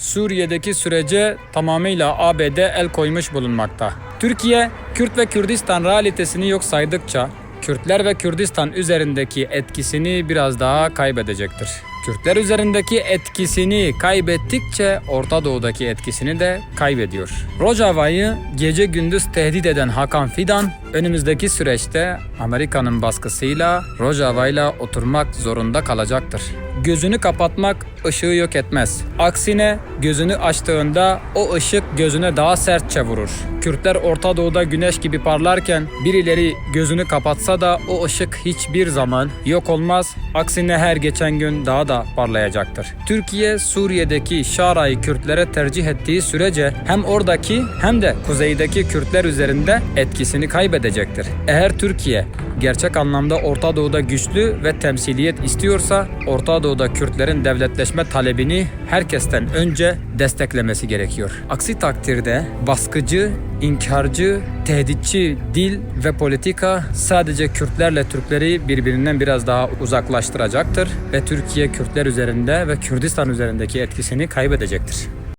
Suriye'deki sürece tamamıyla ABD el koymuş bulunmakta. Türkiye, Kürt ve Kürdistan realitesini yok saydıkça, Kürtler ve Kürdistan üzerindeki etkisini biraz daha kaybedecektir. Kürtler üzerindeki etkisini kaybettikçe Orta Doğu'daki etkisini de kaybediyor. Rojava'yı gece gündüz tehdit eden Hakan Fidan, önümüzdeki süreçte Amerika'nın baskısıyla Rojava'yla oturmak zorunda kalacaktır. Gözünü kapatmak ışığı yok etmez. Aksine gözünü açtığında o ışık gözüne daha sertçe vurur. Kürtler Orta Doğu'da güneş gibi parlarken birileri gözünü kapatsa da o ışık hiçbir zaman yok olmaz. Aksine her geçen gün daha da parlayacaktır. Türkiye, Suriye'deki Şara'yı Kürtlere tercih ettiği sürece hem oradaki hem de kuzeydeki Kürtler üzerinde etkisini kaybedecektir. Eğer Türkiye gerçek anlamda Orta Doğu'da güçlü ve temsiliyet istiyorsa, Orta Doğu'da Kürtlerin devletleşme talebini herkesten önce desteklemesi gerekiyor. Aksi takdirde baskıcı, inkarcı, tehditçi dil ve politika sadece Kürtlerle Türkleri birbirinden biraz daha uzaklaştıracaktır ve Türkiye Kürtler üzerinde ve Kürdistan üzerindeki etkisini kaybedecektir.